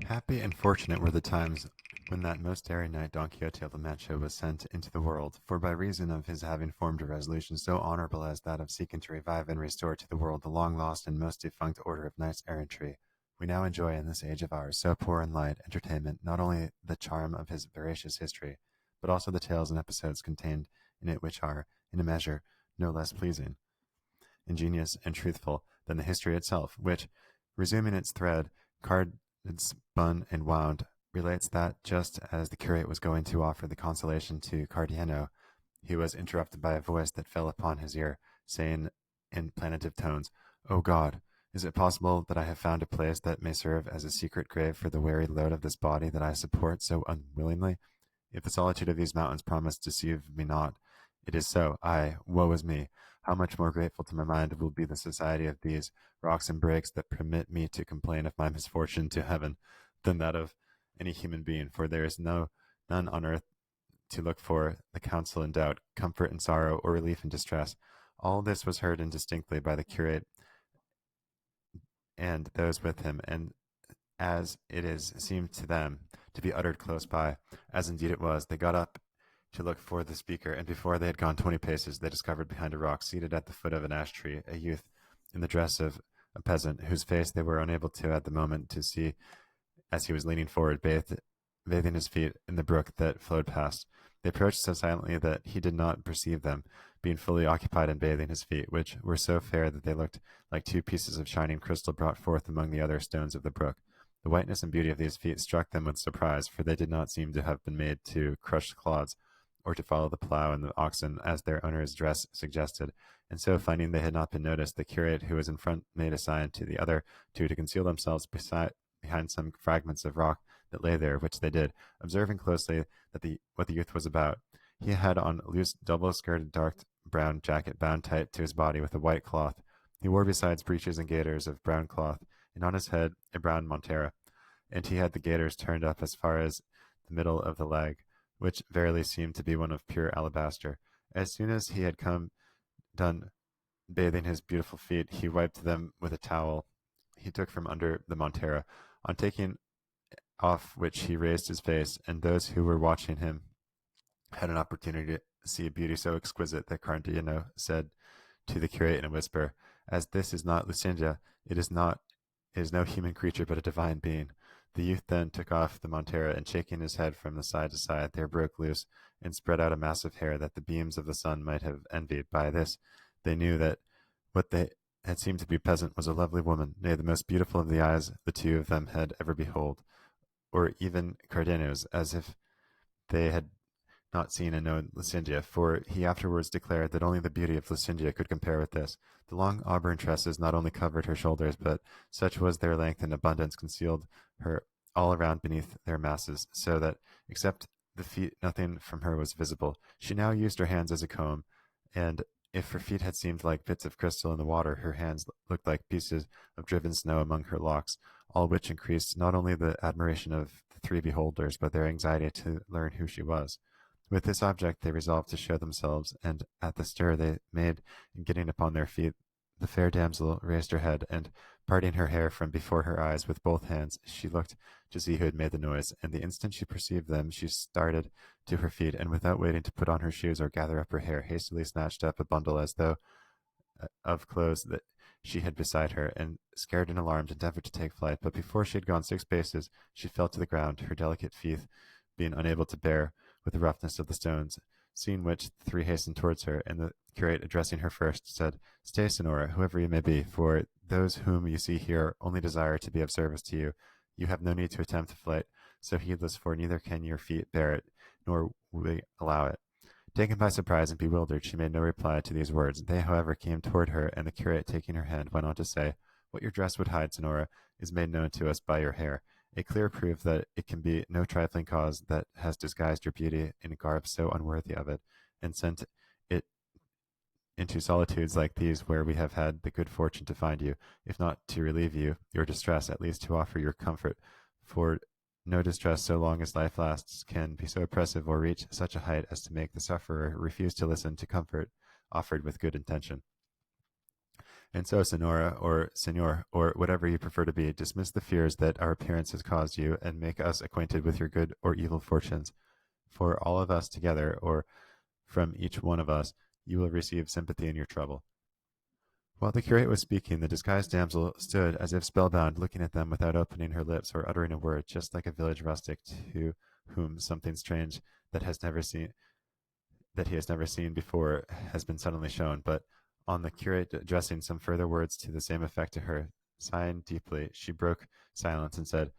Happy and fortunate were the times when that most daring knight Don Quixote of La Mancha was sent into the world, for by reason of his having formed a resolution so honourable as that of seeking to revive and restore to the world the long lost and most defunct order of knights errantry, we now enjoy in this age of ours, so poor in light entertainment, not only the charm of his veracious history, but also the tales and episodes contained in it which are, in a measure, no less pleasing, ingenious, and truthful than the history itself, which, resuming its thread, carded, spun, and wound, relates that just as the curate was going to offer the consolation to Cardiano, he was interrupted by a voice that fell upon his ear, saying in plaintive tones, "O God, is it possible that I have found a place that may serve as a secret grave for the weary load of this body that I support so unwillingly? If the solitude of these mountains promise deceive me not, it is so. Ay, woe is me! How much more grateful to my mind will be the society of these rocks and breaks that permit me to complain of my misfortune to heaven, than that of any human being, for there is none on earth to look for the counsel in doubt, comfort in sorrow, or relief in distress." All this was heard indistinctly by the curate and those with him, and as it is seemed to them to be uttered close by, as indeed it was, they got up to look for the speaker, and before they had gone 20 paces, they discovered behind a rock, seated at the foot of an ash tree, a youth in the dress of a peasant, whose face they were unable to at the moment to see, as he was leaning forward, bathing his feet in the brook that flowed past. They approached so silently that he did not perceive them, being fully occupied in bathing his feet, which were so fair that they looked like two pieces of shining crystal brought forth among the other stones of the brook. The whiteness and beauty of these feet struck them with surprise, for they did not seem to have been made to crush clods, or to follow the plough and the oxen, as their owner's dress suggested. And so, finding they had not been noticed, the curate who was in front made a sign to the other two to conceal themselves behind some fragments of rock that lay there, which they did, observing closely what the youth was about. He had on a loose double-skirted dark brown jacket bound tight to his body with a white cloth. He wore besides breeches and gaiters of brown cloth, and on his head a brown montera, and he had the gaiters turned up as far as the middle of the leg, which verily seemed to be one of pure alabaster. As soon as he had done bathing his beautiful feet, he wiped them with a towel he took from under the montera, on taking off which he raised his face, and those who were watching him had an opportunity to see a beauty so exquisite that Cardiano said to the curate in a whisper, "As this is not Lucinda, it is no human creature but a divine being." The youth then took off the montera, and shaking his head from side to side, there broke loose and spread out a mass of hair that the beams of the sun might have envied. By this they knew that what they had seemed to be present was a lovely woman, nay, the most beautiful of the eyes the two of them had ever beheld, or even Cardenio's, as if they had not seen and known Lucinda, for he afterwards declared that only the beauty of Lucinda could compare with this. The long auburn tresses not only covered her shoulders, but such was their length and abundance concealed her all around beneath their masses, so that, except the feet, nothing from her was visible. She now used her hands as a comb, and if her feet had seemed like bits of crystal in the water, her hands looked like pieces of driven snow among her locks, all which increased not only the admiration of the three beholders, but their anxiety to learn who she was. With this object they resolved to show themselves, and at the stir they made in getting upon their feet, the fair damsel raised her head, and, parting her hair from before her eyes with both hands, she looked to see who had made the noise, and the instant she perceived them she started to her feet, and without waiting to put on her shoes or gather up her hair, hastily snatched up a bundle as though of clothes that she had beside her, and, scared and alarmed, endeavored to take flight, but before she had gone 6 paces she fell to the ground, her delicate feet being unable to bear with the roughness of the stones, seeing which the three hastened towards her, and the curate, addressing her first, said, "Stay, Senora, whoever you may be, for those whom you see here only desire to be of service to you. You have no need to attempt flight, so heedless, for neither can your feet bear it, nor we allow it." Taken by surprise and bewildered, she made no reply to these words. They, however, came toward her, and the curate, taking her hand, went on to say, "What your dress would hide, Senora, is made known to us by your hair, a clear proof that it can be no trifling cause that has disguised your beauty in a garb so unworthy of it, and sent it into solitudes like these where we have had the good fortune to find you, if not to relieve your distress, at least to offer your comfort, for no distress so long as life lasts can be so oppressive or reach such a height as to make the sufferer refuse to listen to comfort offered with good intention." And so, Senora, or Senor, or whatever you prefer to be, dismiss the fears that our appearance has caused you, and make us acquainted with your good or evil fortunes. For all of us together, or from each one of us, you will receive sympathy in your trouble. While the curate was speaking, the disguised damsel stood as if spellbound, looking at them without opening her lips or uttering a word, just like a village rustic to whom something strange that has never seen that he has never seen before has been suddenly shown. But on the curate addressing some further words to the same effect to her, sighing deeply, she broke silence and said,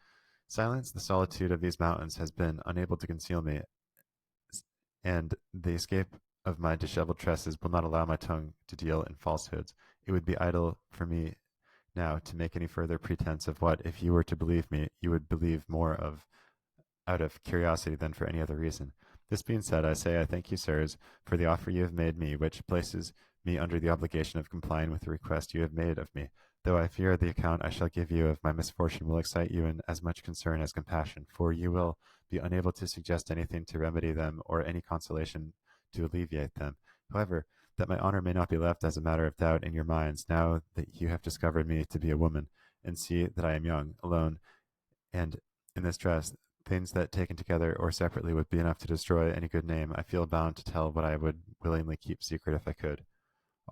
"Silence, the solitude of these mountains has been unable to conceal me, and the escape of my dishevelled tresses will not allow my tongue to deal in falsehoods. It would be idle for me now to make any further pretense of what, if you were to believe me, you would believe more of out of curiosity than for any other reason. This being said, I say I thank you, sirs, for the offer you have made me, which places me under the obligation of complying with the request you have made of me, though I fear the account I shall give you of my misfortune will excite you in as much concern as compassion, for you will be unable to suggest anything to remedy them or any consolation to alleviate them. However, that my honor may not be left as a matter of doubt in your minds, now that you have discovered me to be a woman, and see that I am young, alone, and in this dress, things that taken together or separately would be enough to destroy any good name, I feel bound to tell what I would willingly keep secret if I could.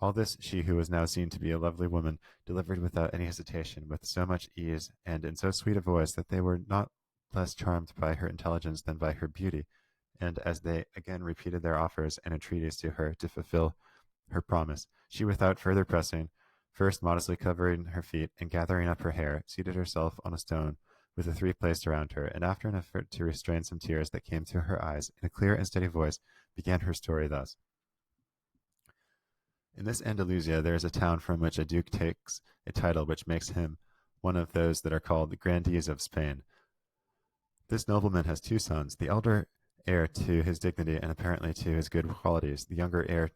All this she who was now seen to be a lovely woman delivered without any hesitation, with so much ease, and in so sweet a voice that they were not less charmed by her intelligence than by her beauty, and as they again repeated their offers and entreaties to her to fulfil her promise, she, without further pressing, first modestly covering her feet and gathering up her hair, seated herself on a stone with the three placed around her, and after an effort to restrain some tears that came to her eyes, in a clear and steady voice, began her story thus. In this Andalusia there is a town from which a duke takes a title which makes him one of those that are called the grandees of Spain. This nobleman has two sons, the elder heir to his dignity and apparently to his good qualities, the younger heir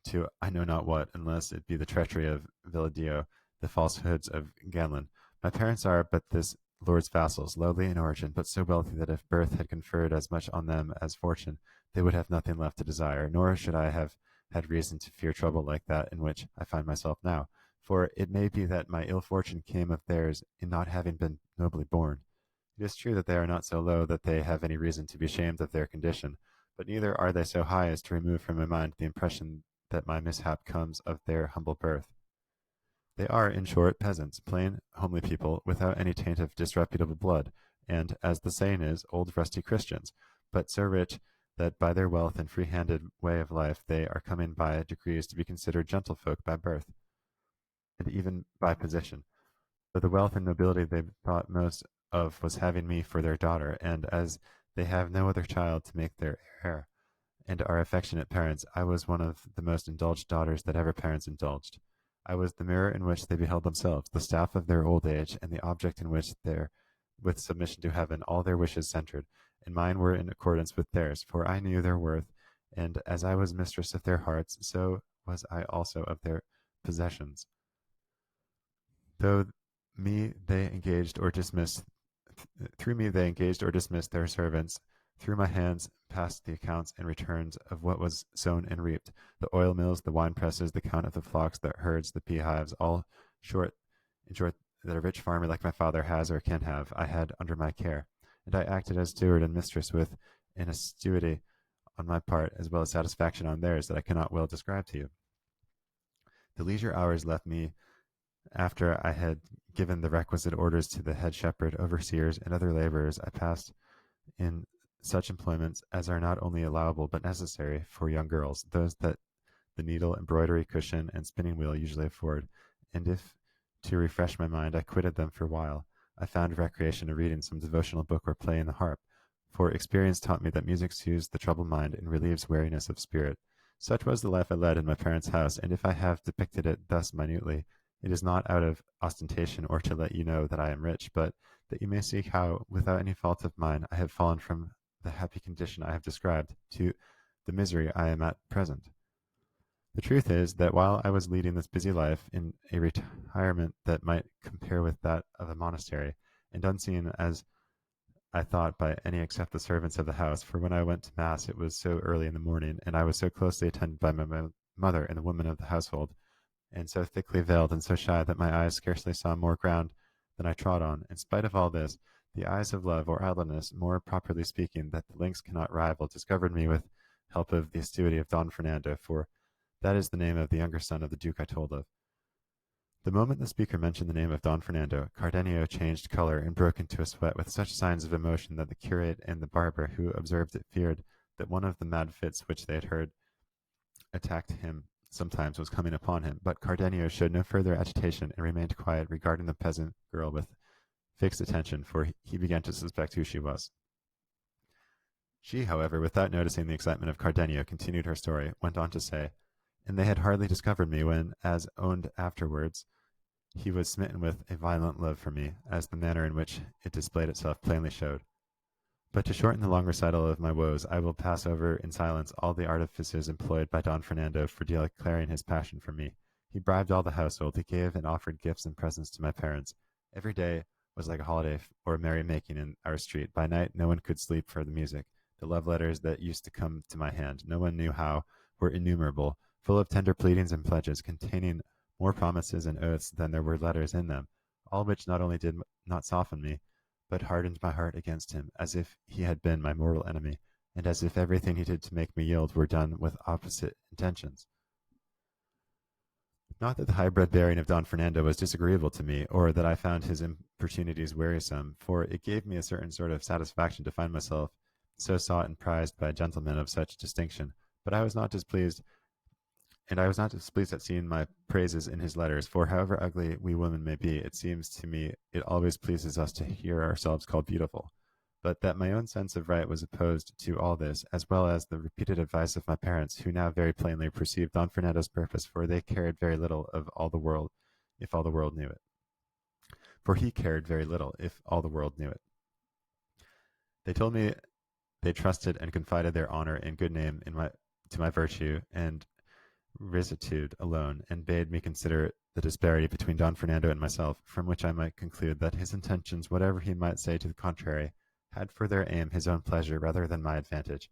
to I know not what, unless it be the treachery of Villadillo, the falsehoods of Ganlon. My parents are but this lord's vassals, lowly in origin, but so wealthy that if birth had conferred as much on them as fortune, they would have nothing left to desire, nor should I have had reason to fear trouble like that in which I find myself now. For it may be that my ill fortune came of theirs in not having been nobly born. It is true that they are not so low that they have any reason to be ashamed of their condition, but neither are they so high as to remove from my mind the impression that my mishap comes of their humble birth. They are, in short, peasants, plain, homely people, without any taint of disreputable blood, and, as the saying is, old rusty Christians, but so rich that by their wealth and free-handed way of life they are coming by degrees to be considered gentlefolk by birth, and even by position. But the wealth and nobility they thought most of was having me for their daughter, and as they have no other child to make their heir, and are affectionate parents, I was one of the most indulged daughters that ever parents indulged. I was the mirror in which they beheld themselves, the staff of their old age, and the object in which their, with submission to heaven, all their wishes centered, and mine were in accordance with theirs, for I knew their worth, and as I was mistress of their hearts, so was I also of their possessions. Though me they engaged or dismissed, through me they engaged or dismissed their servants. Through my hands passed the accounts and returns of what was sown and reaped, the oil mills, the wine presses, the count of the flocks, the herds, the beehives, all in short, that a rich farmer like my father has or can have, I had under my care, and I acted as steward and mistress with an assiduity on my part, as well as satisfaction on theirs, that I cannot well describe to you. The leisure hours left me after I had given the requisite orders to the head shepherd, overseers, and other laborers, I passed in such employments as are not only allowable but necessary for young girls, those that the needle, embroidery, cushion, and spinning wheel usually afford, and if to refresh my mind I quitted them for a while, I found recreation in reading some devotional book or playing the harp, for experience taught me that music soothes the troubled mind and relieves weariness of spirit. Such was the life I led in my parents' house, and if I have depicted it thus minutely, it is not out of ostentation or to let you know that I am rich, but that you may see how, without any fault of mine, I have fallen from the happy condition I have described to the misery I am at present. The truth is, that while I was leading this busy life in a retirement that might compare with that of a monastery, and unseen as I thought by any except the servants of the house, for when I went to mass it was so early in the morning, and I was so closely attended by my mother and the women of the household, and so thickly veiled and so shy that my eyes scarcely saw more ground than I trod on. In spite of all this, the eyes of love or idleness, more properly speaking, that the lynx cannot rival, discovered me with help of the assiduity of Don Fernando, for that is the name of the younger son of the Duke I told of. The moment the speaker mentioned the name of Don Fernando, Cardenio changed color and broke into a sweat with such signs of emotion that the curate and the barber, who observed it, feared that one of the mad fits which they had heard attacked him sometimes was coming upon him. But Cardenio showed no further agitation and remained quiet, regarding the peasant girl with fixed attention, for he began to suspect who she was. She, however, without noticing the excitement of Cardenio, continued her story, went on to say, and they had hardly discovered me when, as owned afterwards, he was smitten with a violent love for me, as the manner in which it displayed itself plainly showed. But to shorten the long recital of my woes, I will pass over in silence all the artifices employed by Don Fernando for declaring his passion for me. He bribed all the household, he gave and offered gifts and presents to my parents. Every day was like a holiday or a merry-making in our street. By night no one could sleep for the music. The love letters that used to come to my hand, no one knew how, were innumerable, full of tender pleadings and pledges, containing more promises and oaths than there were letters in them, all which not only did not soften me, but hardened my heart against him, as if he had been my mortal enemy, and as if everything he did to make me yield were done with opposite intentions. Not that the high-bred bearing of Don Fernando was disagreeable to me, or that I found his importunities wearisome, for it gave me a certain sort of satisfaction to find myself so sought and prized by a gentleman of such distinction, but I was not displeased at seeing my praises in his letters, for however ugly we women may be, it seems to me it always pleases us to hear ourselves called beautiful. But that my own sense of right was opposed to all this, as well as the repeated advice of my parents, who now very plainly perceived Don Fernando's purpose, for they cared very little of all the world, if all the world knew it. For he cared very little, if all the world knew it. They told me they trusted and confided their honor and good name to my virtue and rectitude alone, and bade me consider the disparity between Don Fernando and myself, from which I might conclude that his intentions, whatever he might say to the contrary, had for their aim his own pleasure rather than my advantage.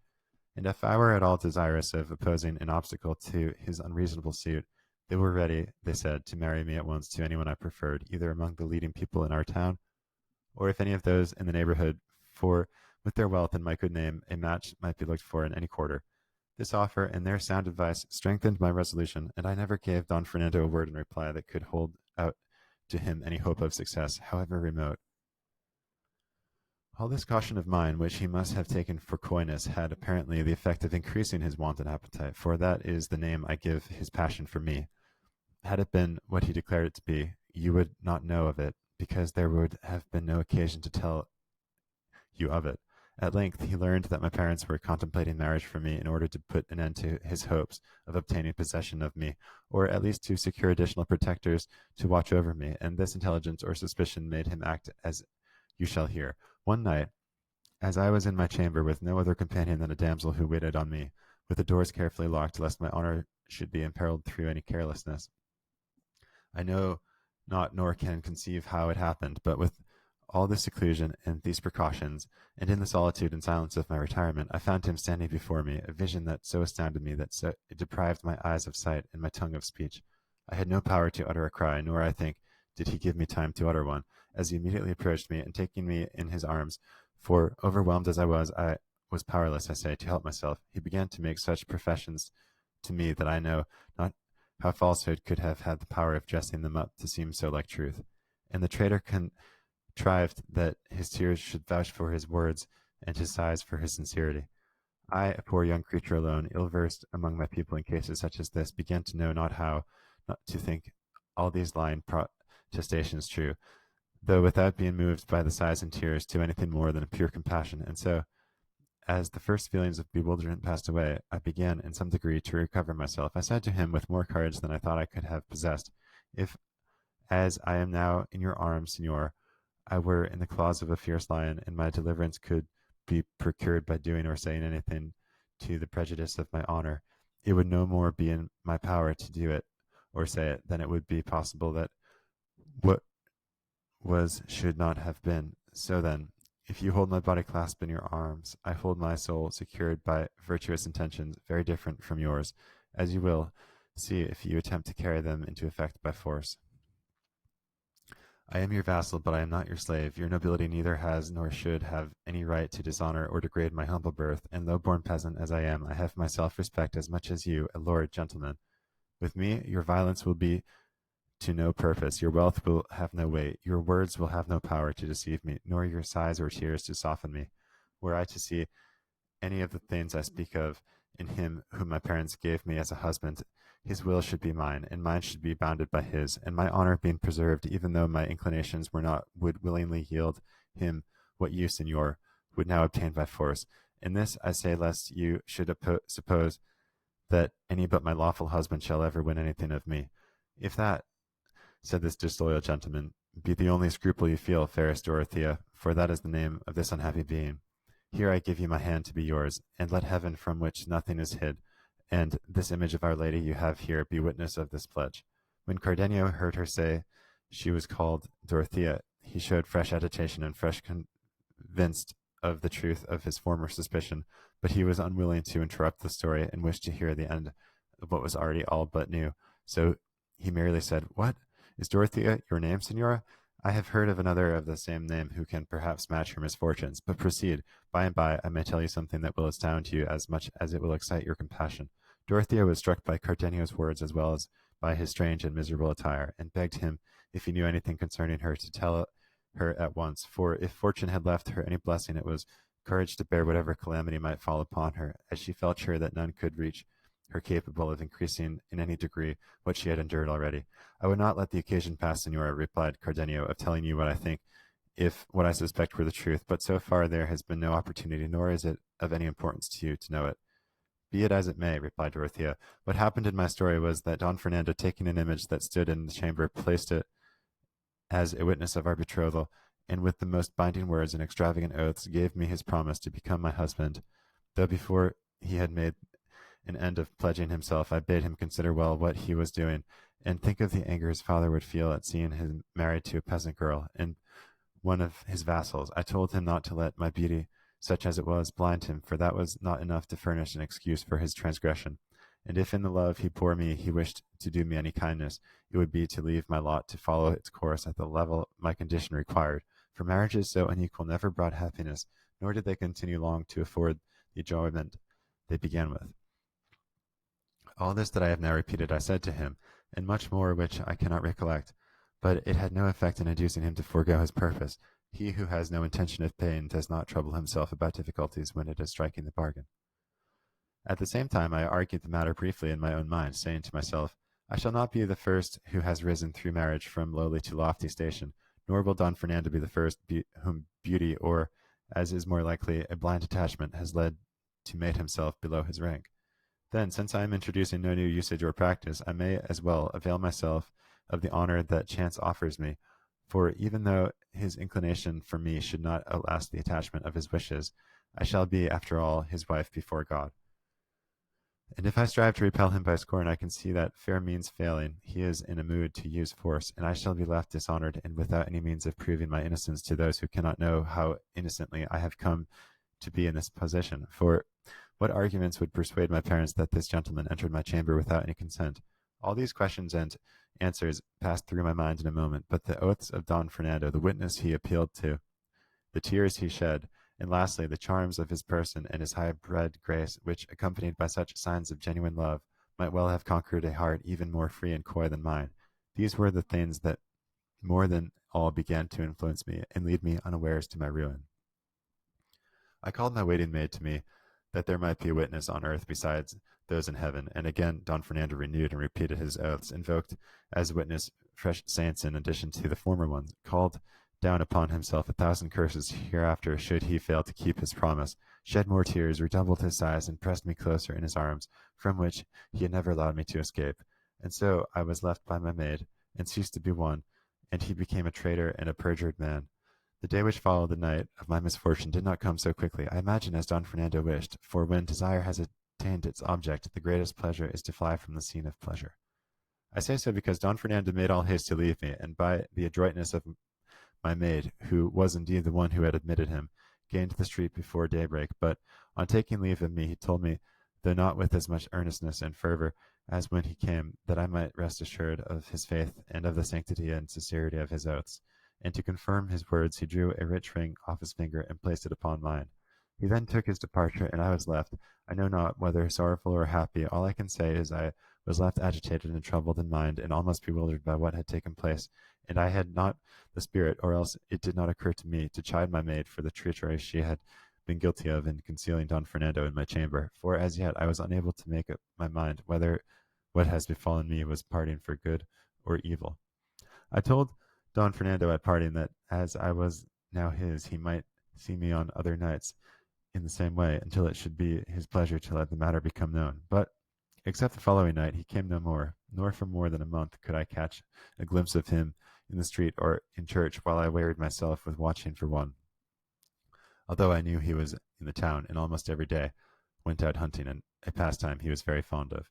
And if I were at all desirous of opposing an obstacle to his unreasonable suit, they were ready, they said, to marry me at once to anyone I preferred, either among the leading people in our town, or if any of those in the neighborhood, for with their wealth and my good name a match might be looked for in any quarter. This offer and their sound advice strengthened my resolution, and I never gave Don Fernando a word in reply that could hold out to him any hope of success, however remote. All this caution of mine, which he must have taken for coyness, had apparently the effect of increasing his wanton appetite, for that is the name I give his passion for me. Had it been what he declared it to be, you would not know of it, because there would have been no occasion to tell you of it. At length he learned that my parents were contemplating marriage for me in order to put an end to his hopes of obtaining possession of me, or at least to secure additional protectors to watch over me, and this intelligence or suspicion made him act as you shall hear. One night, as I was in my chamber with no other companion than a damsel who waited on me, with the doors carefully locked, lest my honor should be imperilled through any carelessness, I know not nor can conceive how it happened, but with all this seclusion and these precautions, and in the solitude and silence of my retirement, I found him standing before me, a vision that so astounded me that it deprived my eyes of sight and my tongue of speech. I had no power to utter a cry, nor, I think, did he give me time to utter one, as he immediately approached me, and taking me in his arms, for, overwhelmed as I was powerless, I say, to help myself, he began to make such professions to me that I know not how falsehood could have had the power of dressing them up to seem so like truth. And the traitor contrived that his tears should vouch for his words, and his sighs for his sincerity. I, a poor young creature alone, ill-versed among my people in cases such as this, began to know not how not to think all these lying protestations true, though without being moved by the sighs and tears to anything more than a pure compassion. And so, as the first feelings of bewilderment passed away, I began in some degree to recover myself. I said to him with more courage than I thought I could have possessed, if, as I am now in your arms, Signor, I were in the claws of a fierce lion, and my deliverance could be procured by doing or saying anything to the prejudice of my honor, it would no more be in my power to do it or say it than it would be possible that what was should not have been. So then, if you hold my body clasped in your arms, I hold my soul secured by virtuous intentions very different from yours. As you will, See if you attempt to carry them into effect by force. I am your vassal, but I am not your slave. Your nobility neither has nor should have any right to dishonor or degrade my humble birth, and low-born peasant as I am, I have my self-respect as much as you, a lord, gentleman. With me, your violence will be to no purpose. Your wealth will have no weight. Your words will have no power to deceive me, nor your sighs or tears to soften me. Were I to see any of the things I speak of in him whom my parents gave me as a husband, his will should be mine, and mine should be bounded by his, and my honor being preserved, even though my inclinations were not, would willingly yield him what you, Señor, would now obtain by force. And this I say lest you should suppose that any but my lawful husband shall ever win anything of me. If that, said this disloyal gentleman, be the only scruple you feel, fairest Dorothea, for that is the name of this unhappy being, here I give you my hand to be yours, and let heaven from which nothing is hid, and this image of Our Lady you have here be witness of this pledge. When Cardenio heard her say she was called Dorothea, he showed fresh agitation and fresh convinced of the truth of his former suspicion, but he was unwilling to interrupt the story and wished to hear the end of what was already all but new. So he merely said, "What? Is Dorothea your name, Signora? I have heard of another of the same name who can perhaps match your misfortunes. But proceed. By and by I may tell you something that will astound you as much as it will excite your compassion." Dorothea was struck by Cardenio's words as well as by his strange and miserable attire, and begged him, if he knew anything concerning her, to tell her at once, for if fortune had left her any blessing, it was courage to bear whatever calamity might fall upon her, as she felt sure that none could reach her capable of increasing in any degree what she had endured already. "I would not let the occasion pass, Signora," replied Cardenio, "of telling you what I think, if what I suspect were the truth, but so far there has been no opportunity, nor is it of any importance to you to know it." "Be it as it may," replied Dorothea. "What happened in my story was that Don Fernando, taking an image that stood in the chamber, placed it as a witness of our betrothal, and with the most binding words and extravagant oaths gave me his promise to become my husband, though before he had made an end of pledging himself, I bade him consider well what he was doing, and think of the anger his father would feel at seeing him married to a peasant girl, and one of his vassals. I told him not to let my beauty, such as it was, blind him, for that was not enough to furnish an excuse for his transgression. And if in the love he bore me he wished to do me any kindness, it would be to leave my lot to follow its course at the level my condition required. For marriages so unequal never brought happiness, nor did they continue long to afford the enjoyment they began with. All this that I have now repeated I said to him, and much more which I cannot recollect, but it had no effect in inducing him to forego his purpose. He who has no intention of pain does not trouble himself about difficulties when it is striking the bargain. At the same time I argued the matter briefly in my own mind, saying to myself, I shall not be the first who has risen through marriage from lowly to lofty station, nor will Don Fernando be the first whom beauty, or, as is more likely, a blind attachment, has led to mate himself below his rank. Then, since I am introducing no new usage or practice, I may as well avail myself of the honor that chance offers me, for even though his inclination for me should not outlast the attachment of his wishes, I shall be, after all, his wife before God. And if I strive to repel him by scorn, I can see that, fair means failing, he is in a mood to use force, and I shall be left dishonored and without any means of proving my innocence to those who cannot know how innocently I have come to be in this position. For what arguments would persuade my parents that this gentleman entered my chamber without any consent? All these questions and answers passed through my mind in a moment, but the oaths of Don Fernando, the witness he appealed to, the tears he shed, and lastly the charms of his person and his high-bred grace, which, accompanied by such signs of genuine love, might well have conquered a heart even more free and coy than mine, these were the things that more than all began to influence me and lead me unawares to my ruin. I called my waiting maid to me, that there might be a witness on earth besides those in heaven, and again Don Fernando renewed and repeated his oaths, invoked as witness fresh saints in addition to the former ones, called down upon himself 1,000 curses hereafter should he fail to keep his promise, shed more tears, redoubled his sighs, and pressed me closer in his arms, from which he had never allowed me to escape. And so I was left by my maid, and ceased to be won, and he became a traitor and a perjured man. The day which followed the night of my misfortune did not come so quickly, I imagine, as Don Fernando wished, for when desire has attained its object, the greatest pleasure is to fly from the scene of pleasure. I say so because Don Fernando made all haste to leave me, and by the adroitness of my maid, who was indeed the one who had admitted him, gained the street before daybreak, but on taking leave of me he told me, though not with as much earnestness and fervour as when he came, that I might rest assured of his faith and of the sanctity and sincerity of his oaths. And to confirm his words, he drew a rich ring off his finger and placed it upon mine. He then took his departure, and I was left, I know not whether sorrowful or happy. All I can say is I was left agitated and troubled in mind, and almost bewildered by what had taken place, and I had not the spirit, or else it did not occur to me, to chide my maid for the treachery she had been guilty of in concealing Don Fernando in my chamber, for as yet I was unable to make up my mind whether what has befallen me was parting for good or evil. I told Don Fernando at parting that as I was now his, he might see me on other nights in the same way, until it should be his pleasure to let the matter become known. But, except the following night, he came no more, nor for more than a month could I catch a glimpse of him in the street or in church, while I wearied myself with watching for one, although I knew he was in the town, and almost every day went out hunting, and a pastime he was very fond of.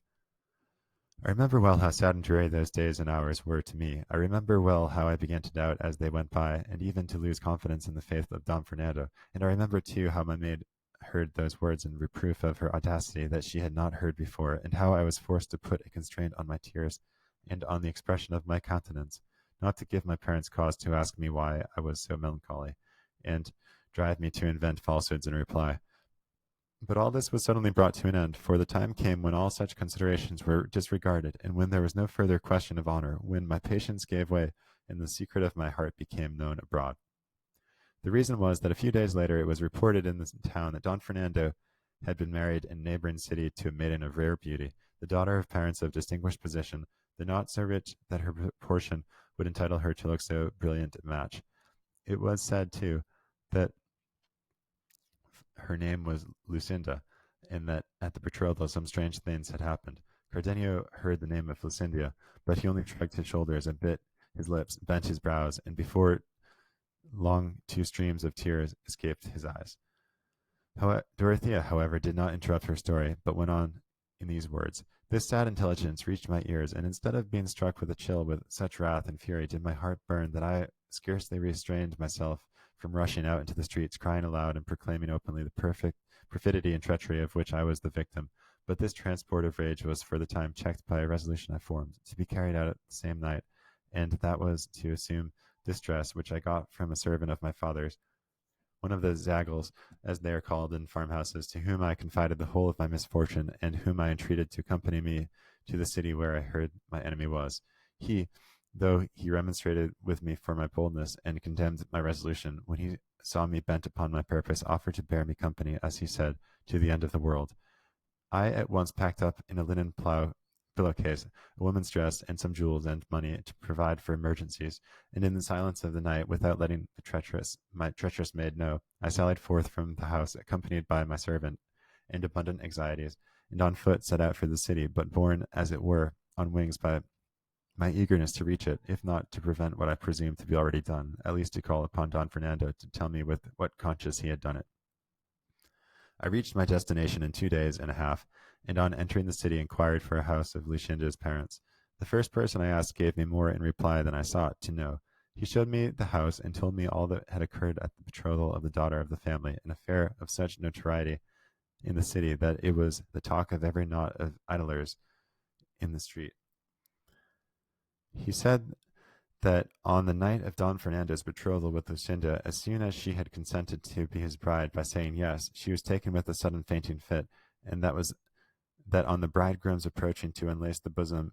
I remember well how sad and dreary those days and hours were to me. I remember well how I began to doubt as they went by, and even to lose confidence in the faith of Don Fernando. And I remember too how my maid heard those words in reproof of her audacity that she had not heard before, and how I was forced to put a constraint on my tears and on the expression of my countenance, not to give my parents cause to ask me why I was so melancholy, and drive me to invent falsehoods in reply. But all this was suddenly brought to an end, for the time came when all such considerations were disregarded, and when there was no further question of honor, when my patience gave way, and the secret of my heart became known abroad. The reason was that a few days later it was reported in the town that Don Fernando had been married in a neighboring city to a maiden of rare beauty, the daughter of parents of distinguished position, though not so rich that her portion would entitle her to look so brilliant a match. It was said, too, that her name was Lucinda, and that at the betrothal some strange things had happened. Cardenio heard the name of Lucinda, but he only shrugged his shoulders and bit his lips, bent his brows, and before long 2 streams of tears escaped his eyes. Dorothea, however, did not interrupt her story, but went on in these words. This sad intelligence reached my ears, and instead of being struck with a chill with such wrath and fury did my heart burn that I scarcely restrained myself from rushing out into the streets, crying aloud and proclaiming openly the perfect perfidy and treachery of which I was the victim. But this transport of rage was for the time checked by a resolution I formed, to be carried out the same night, and that was to assume this dress, which I got from a servant of my father's, one of the Zagels, as they are called in farmhouses, to whom I confided the whole of my misfortune, and whom I entreated to accompany me to the city where I heard my enemy was. He, though he remonstrated with me for my boldness, and condemned my resolution, when he saw me bent upon my purpose, offered to bear me company, as he said, to the end of the world. I at once packed up in a linen pillowcase a woman's dress and some jewels and money to provide for emergencies, and in the silence of the night, without letting my treacherous maid know, I sallied forth from the house, accompanied by my servant, and abundant anxieties, and on foot set out for the city, but borne, as it were, on wings by my eagerness to reach it, if not to prevent what I presumed to be already done, at least to call upon Don Fernando to tell me with what conscience he had done it. I reached my destination in 2 days and a half, and on entering the city inquired for a house of Lucinda's parents. The first person I asked gave me more in reply than I sought to know. He showed me the house, and told me all that had occurred at the betrothal of the daughter of the family, an affair of such notoriety in the city that it was the talk of every knot of idlers in the street. He said that on the night of Don Fernando's betrothal with Lucinda, as soon as she had consented to be his bride by saying yes, she was taken with a sudden fainting fit, and that on the bridegroom's approaching to unlace the bosom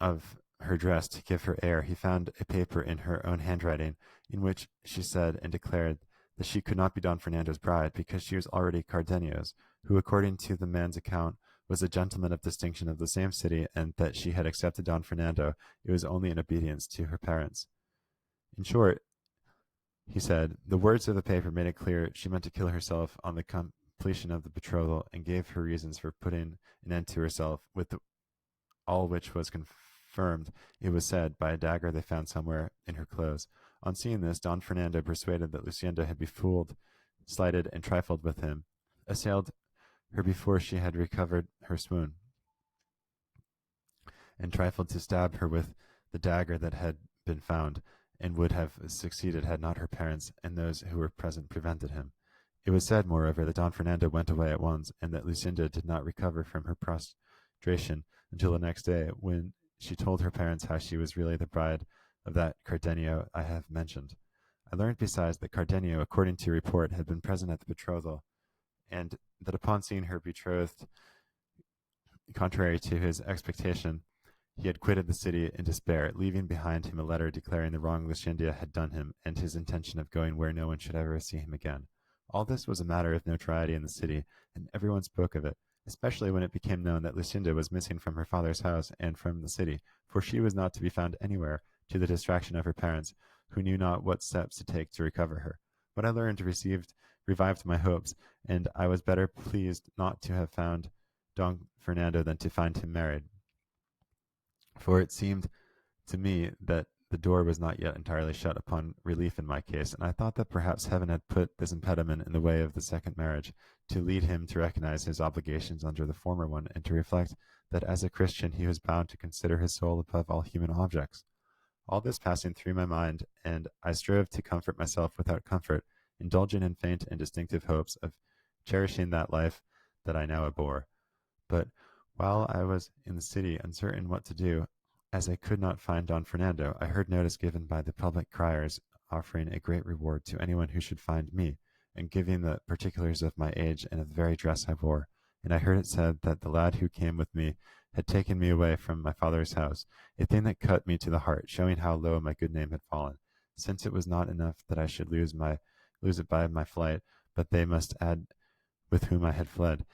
of her dress to give her air, he found a paper in her own handwriting, in which she said and declared that she could not be Don Fernando's bride, because she was already Cardenio's, who, according to the man's account, was a gentleman of distinction of the same city, and that she had accepted Don Fernando, it was only in obedience to her parents. In short, he said, the words of the paper made it clear she meant to kill herself on the completion of the betrothal, and gave her reasons for putting an end to herself, with all which was confirmed, it was said, by a dagger they found somewhere in her clothes. On seeing this, Don Fernando, persuaded that Lucinda had befooled, slighted, and trifled with him, assailed her before she had recovered her swoon, and trifled to stab her with the dagger that had been found, and would have succeeded had not her parents and those who were present prevented him. It was said, moreover, that Don Fernando went away at once, and that Lucinda did not recover from her prostration, until the next day, when she told her parents how she was really the bride of that Cardenio I have mentioned. I learned besides that Cardenio, according to report, had been present at the betrothal, and that upon seeing her betrothed, contrary to his expectation, he had quitted the city in despair, leaving behind him a letter declaring the wrong Lucinda had done him, and his intention of going where no one should ever see him again. All this was a matter of notoriety in the city, and everyone spoke of it, especially when it became known that Lucinda was missing from her father's house and from the city, for she was not to be found anywhere, to the distraction of her parents, who knew not what steps to take to recover her. What I learned revived my hopes, and I was better pleased not to have found Don Fernando than to find him married, for it seemed to me that the door was not yet entirely shut upon relief in my case, and I thought that perhaps Heaven had put this impediment in the way of the second marriage, to lead him to recognize his obligations under the former one, and to reflect that as a Christian he was bound to consider his soul above all human objects. All this passing through my mind, and I strove to comfort myself without comfort, indulging in faint and distinctive hopes of cherishing that life that I now abhor. But while I was in the city, uncertain what to do, as I could not find Don Fernando, I heard notice given by the public criers offering a great reward to anyone who should find me, and giving the particulars of my age and of the very dress I wore. And I heard it said that the lad who came with me had taken me away from my father's house, a thing that cut me to the heart, showing how low my good name had fallen, since it was not enough that I should lose it by my flight, but they must add with whom I had fled,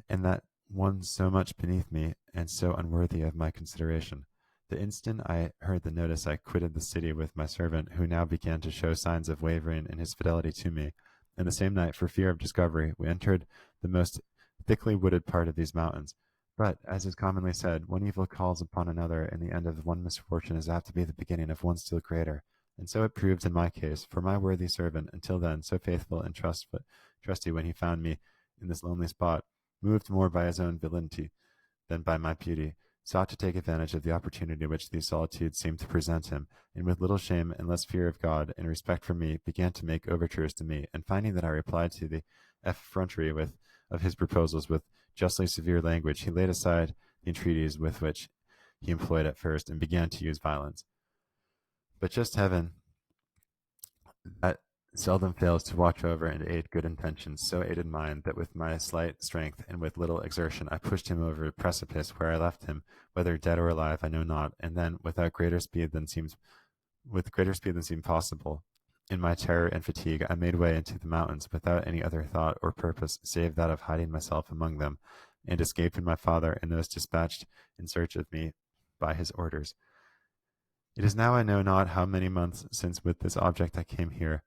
and that one so much beneath me, and so unworthy of my consideration. The instant I heard the notice, I quitted the city with my servant, who now began to show signs of wavering in his fidelity to me. And the same night, for fear of discovery, we entered the most thickly wooded part of these mountains. But, as is commonly said, one evil calls upon another, and the end of one misfortune is apt to be the beginning of one still greater. And so it proved in my case, for my worthy servant, until then so faithful and trusty when he found me in this lonely spot, moved more by his own villainy than by my beauty, sought to take advantage of the opportunity which these solitudes seemed to present him, and with little shame and less fear of God and respect for me, began to make overtures to me, and finding that I replied to the effrontery of his proposals with justly severe language, he laid aside the entreaties with which he employed at first, and began to use violence. But just Heaven, that seldom fails to watch over and aid good intentions, so aided mine, that with my slight strength and with little exertion I pushed him over a precipice, where I left him, whether dead or alive I know not, and then, with greater speed than seemed possible, in my terror and fatigue, I made way into the mountains, without any other thought or purpose save that of hiding myself among them, and escaping my father and those dispatched in search of me by his orders. It is now I know not how many months since with this object I came here,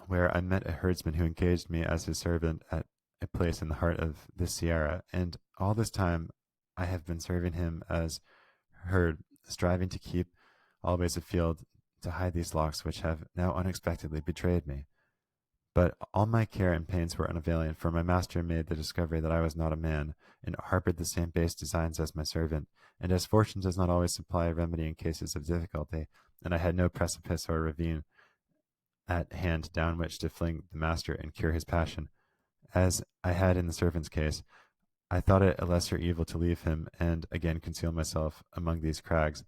where I met a herdsman who engaged me as his servant at a place in the heart of this sierra, and all this time I have been serving him as herd, striving to keep always afield to hide these locks which have now unexpectedly betrayed me. But all my care and pains were unavailing, for my master made the discovery that I was not a man, and harbored the same base designs as my servant, and as fortune does not always supply a remedy in cases of difficulty, and I had no precipice or ravine at hand down which to fling the master and cure his passion, as I had in the servant's case, I thought it a lesser evil to leave him and again conceal myself among these crags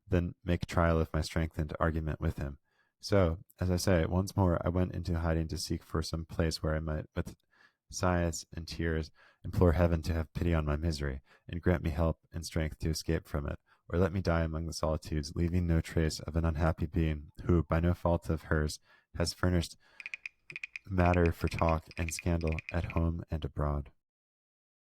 than make trial of my strength and argument with him. So, as I say, once more I went into hiding to seek for some place where I might, with sighs and tears, implore Heaven to have pity on my misery, and grant me help and strength to escape from it, or let me die among the solitudes, leaving no trace of an unhappy being who, by no fault of hers, has furnished matter for talk and scandal at home and abroad.